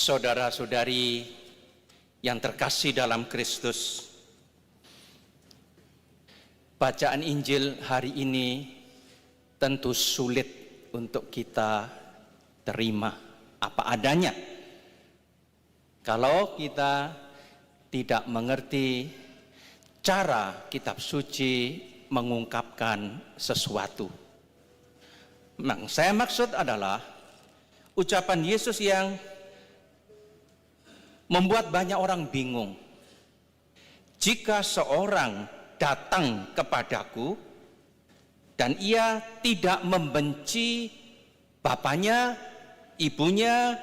Saudara-saudari yang terkasih dalam Kristus, bacaan Injil hari ini tentu sulit untuk kita terima apa adanya kalau kita tidak mengerti cara kitab suci mengungkapkan sesuatu. Yang saya maksud adalah ucapan Yesus yang membuat banyak orang bingung. Jika seorang datang kepadaku dan ia tidak membenci bapaknya, ibunya,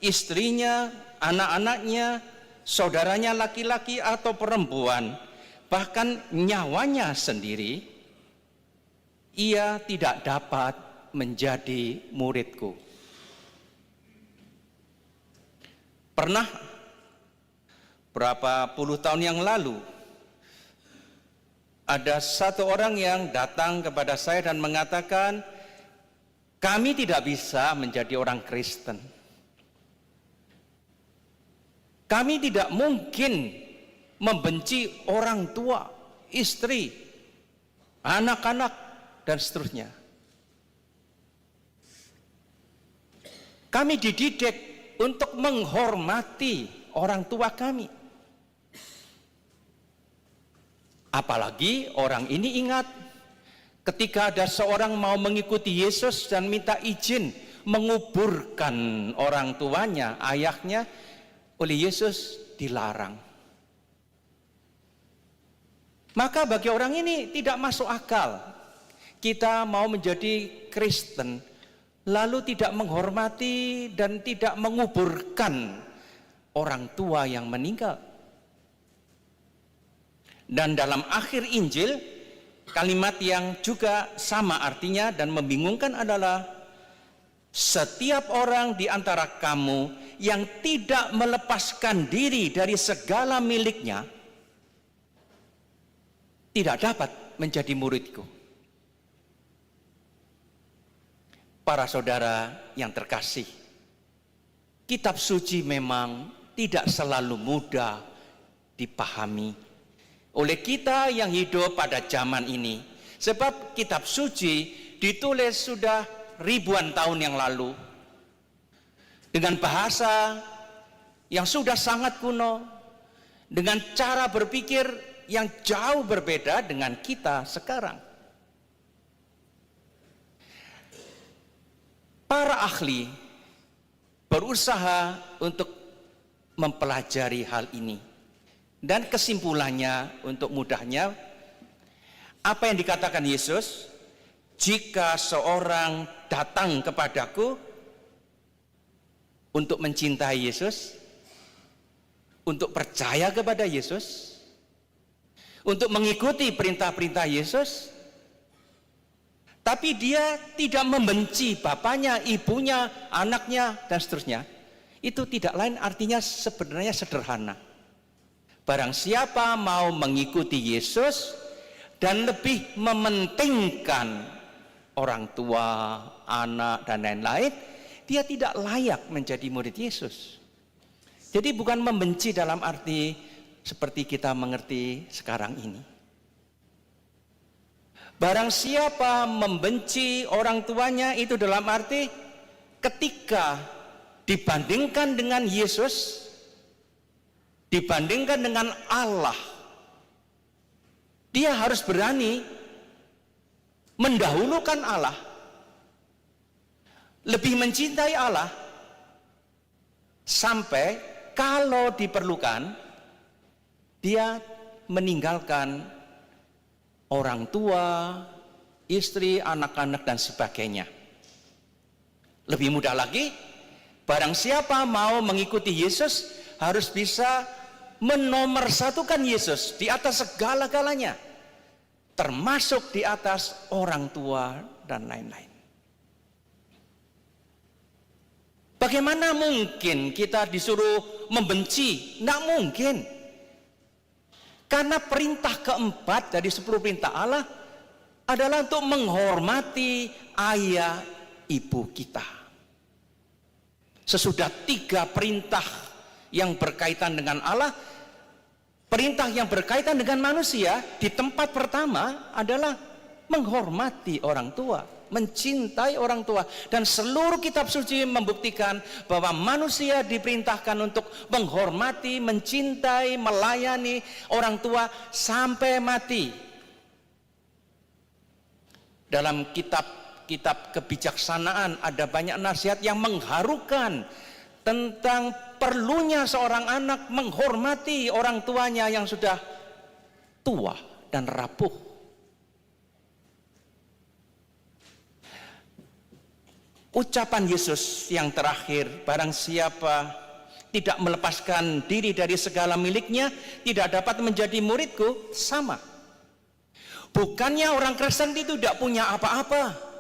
istrinya, anak-anaknya, saudaranya laki-laki atau perempuan, bahkan nyawanya sendiri, ia tidak dapat menjadi muridku. Pernah berapa puluh tahun yang lalu ada satu orang yang datang kepada saya dan mengatakan, kami tidak bisa menjadi orang Kristen. Kami tidak mungkin membenci orang tua, istri, anak-anak, dan seterusnya. Kami dididik untuk menghormati orang tua kami. Apalagi orang ini ingat, ketika ada seorang mau mengikuti Yesus dan minta izin menguburkan orang tuanya, ayahnya, oleh Yesus dilarang. Maka bagi orang ini tidak masuk akal. Kita mau menjadi Kristen, lalu tidak menghormati dan tidak menguburkan orang tua yang meninggal. Dan dalam akhir Injil, kalimat yang juga sama artinya dan membingungkan adalah, setiap orang di antara kamu yang tidak melepaskan diri dari segala miliknya tidak dapat menjadi muridku. Para saudara yang terkasih, kitab suci memang tidak selalu mudah dipahami oleh kita yang hidup pada zaman ini, sebab kitab suci ditulis sudah ribuan tahun yang lalu dengan bahasa yang sudah sangat kuno, dengan cara berpikir yang jauh berbeda dengan kita sekarang. Para ahli berusaha untuk mempelajari hal ini, dan kesimpulannya untuk mudahnya, apa yang dikatakan Yesus, jika seorang datang kepadaku untuk mencintai Yesus, untuk percaya kepada Yesus, untuk mengikuti perintah-perintah Yesus, tapi dia tidak membenci bapaknya, ibunya, anaknya, dan seterusnya, itu tidak lain artinya sebenarnya sederhana. Barang siapa mau mengikuti Yesus dan lebih mementingkan orang tua, anak, dan lain-lain, dia tidak layak menjadi murid Yesus. Jadi bukan membenci dalam arti seperti kita mengerti sekarang ini. Barang siapa membenci orang tuanya, itu dalam arti ketika dibandingkan dengan Yesus, dibandingkan dengan Allah, dia harus berani mendahulukan Allah, lebih mencintai Allah, sampai kalau diperlukan dia meninggalkan orang tua, istri, anak-anak, dan sebagainya. Lebih mudah lagi, barang siapa mau mengikuti Yesus harus bisa menomorsatukan Yesus di atas segala-galanya, termasuk di atas orang tua dan lain-lain. Bagaimana mungkin kita disuruh membenci? Tidak mungkin. Karena perintah keempat dari 10 perintah Allah adalah untuk menghormati ayah ibu kita. Sesudah 3 perintah yang berkaitan dengan Allah, perintah yang berkaitan dengan manusia di tempat pertama adalah menghormati orang tua, mencintai orang tua. Dan seluruh kitab suci membuktikan bahwa manusia diperintahkan untuk menghormati, mencintai, melayani orang tua sampai mati. Dalam kitab kebijaksanaan ada banyak nasihat yang mengharukan tentang perlunya seorang anak menghormati orang tuanya yang sudah tua dan rapuh. Ucapan Yesus yang terakhir, barang siapa tidak melepaskan diri dari segala miliknya, tidak dapat menjadi muridku, sama. Bukannya orang Kristen itu tidak punya apa-apa.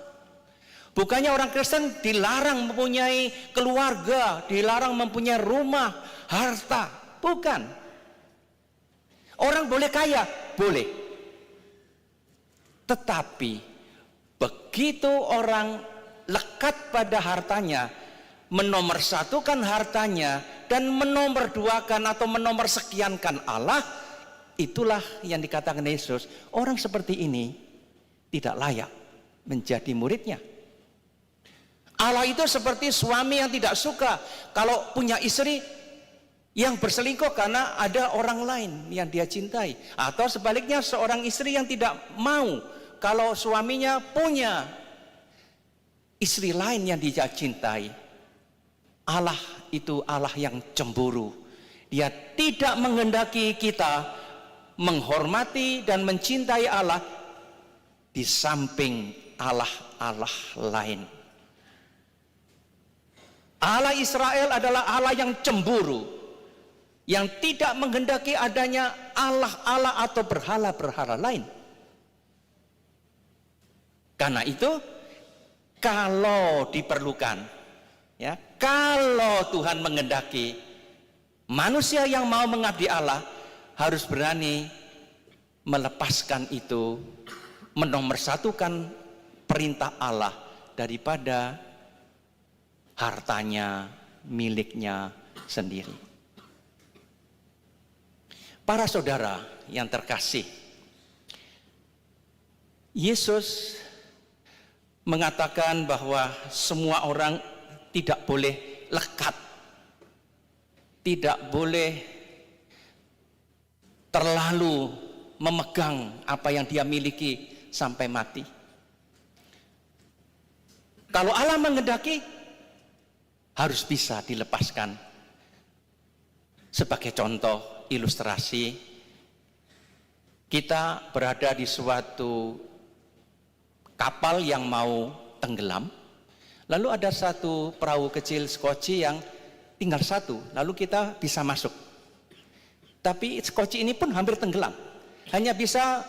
Bukannya orang Kristen dilarang mempunyai keluarga, dilarang mempunyai rumah, harta. Bukan. Orang boleh kaya, boleh. Tetapi begitu orang lekat pada hartanya, menomorsatukan hartanya, dan menomorduakan atau menomorsekiankan Allah, itulah yang dikatakan Yesus, orang seperti ini tidak layak menjadi muridnya. Allah itu seperti suami yang tidak suka kalau punya istri yang berselingkuh karena ada orang lain yang dia cintai, atau sebaliknya seorang istri yang tidak mau kalau suaminya punya istri lain yang dia cintai. Allah itu Allah yang cemburu. Dia tidak menghendaki kita menghormati dan mencintai Allah di samping Allah-Allah lain. Allah Israel adalah Allah yang cemburu, yang tidak menghendaki adanya Allah-Allah atau berhala-berhala lain. Karena itu, kalau diperlukan, ya, kalau Tuhan menghendaki, manusia yang mau mengabdi Allah harus berani melepaskan itu, menomorsatukan perintah Allah daripada hartanya, miliknya sendiri. Para saudara yang terkasih, Yesus mengatakan bahwa semua orang tidak boleh lekat, tidak boleh terlalu memegang apa yang dia miliki sampai mati. Kalau Allah menghendaki, harus bisa dilepaskan. Sebagai contoh ilustrasi, kita berada di suatu kapal yang mau tenggelam, lalu ada satu perahu kecil skoci yang tinggal satu, lalu kita bisa masuk. Tapi skoci ini pun hampir tenggelam, hanya bisa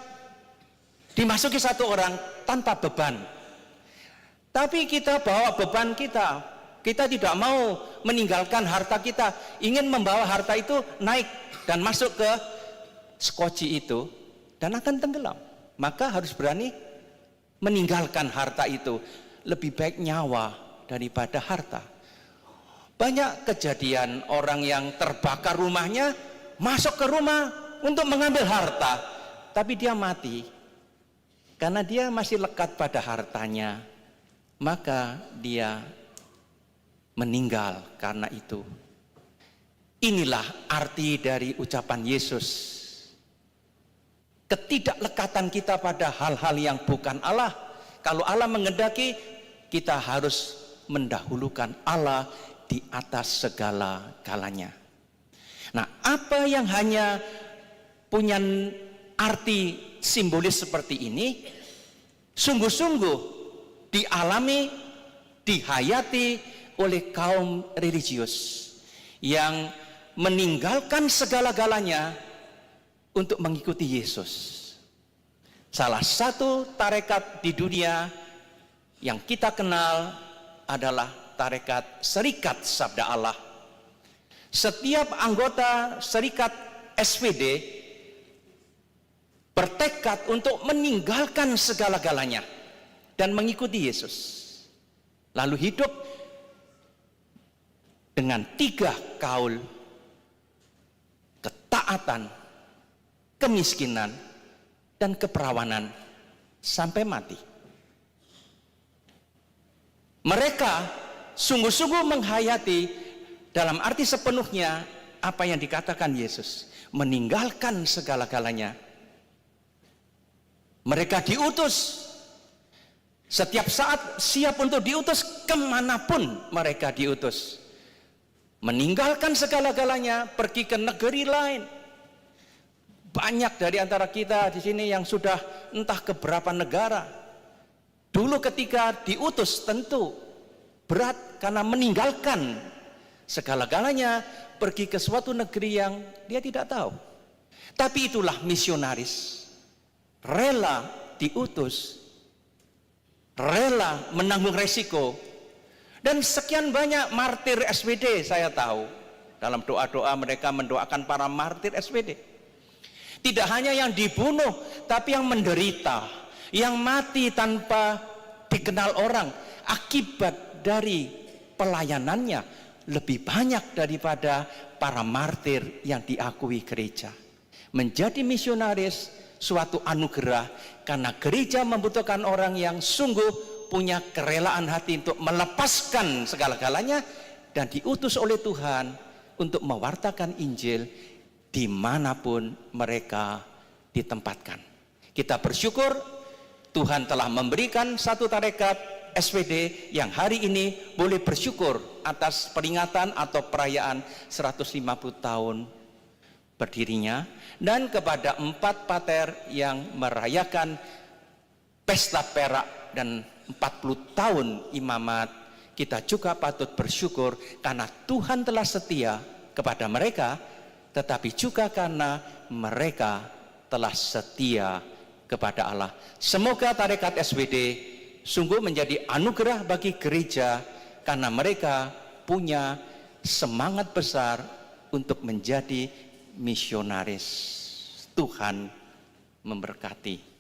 dimasuki satu orang tanpa beban. Tapi kita bawa beban kita. Kita tidak mau meninggalkan harta kita, ingin membawa harta itu naik dan masuk ke skoci itu dan akan tenggelam. Maka harus berani meninggalkan harta itu. Lebih baik nyawa daripada harta. Banyak kejadian orang yang terbakar rumahnya, masuk ke rumah untuk mengambil harta, tapi dia mati karena dia masih lekat pada hartanya. Maka dia meninggal karena itu. Inilah arti dari ucapan Yesus. Ketidaklekatan kita pada hal-hal yang bukan Allah. Kalau Allah menghendaki, kita harus mendahulukan Allah di atas segala-galanya. Nah, apa yang hanya punya arti simbolis seperti ini, sungguh-sungguh dialami, dihayati oleh kaum religius yang meninggalkan segala-galanya untuk mengikuti Yesus. Salah satu tarekat di dunia yang kita kenal adalah tarekat Serikat Sabda Allah. Setiap anggota Serikat SPD bertekad untuk meninggalkan segala-galanya dan mengikuti Yesus. Lalu hidup dengan 3 kaul: ketaatan, kemiskinan, dan keperawanan sampai mati. Mereka sungguh-sungguh menghayati dalam arti sepenuhnya apa yang dikatakan Yesus, meninggalkan segala-galanya. Mereka diutus, setiap saat siap untuk diutus kemanapun mereka diutus. Meninggalkan segala-galanya, pergi ke negeri lain. Banyak dari antara kita di sini yang sudah entah ke berapa negara. Dulu ketika diutus tentu berat karena meninggalkan segala-galanya, pergi ke suatu negeri yang dia tidak tahu. Tapi itulah misionaris, rela diutus, rela menanggung resiko. Dan sekian banyak martir SPD saya tahu. Dalam doa-doa mereka mendoakan para martir SPD. Tidak hanya yang dibunuh, tapi yang menderita, yang mati tanpa dikenal orang. Akibat dari pelayanannya lebih banyak daripada para martir yang diakui gereja. Menjadi misionaris suatu anugerah, karena gereja membutuhkan orang yang sungguh punya kerelaan hati untuk melepaskan segala-galanya dan diutus oleh Tuhan untuk mewartakan Injil dimanapun mereka ditempatkan. Kita bersyukur Tuhan telah memberikan satu tarekat SPD yang hari ini boleh bersyukur atas peringatan atau perayaan 150 tahun berdirinya, dan kepada 4 pater yang merayakan pesta perak dan 40 tahun imamat, kita juga patut bersyukur karena Tuhan telah setia kepada mereka, tetapi juga karena mereka telah setia kepada Allah. Semoga tarekat SPD sungguh menjadi anugerah bagi gereja karena mereka punya semangat besar untuk menjadi misionaris. Tuhan memberkati.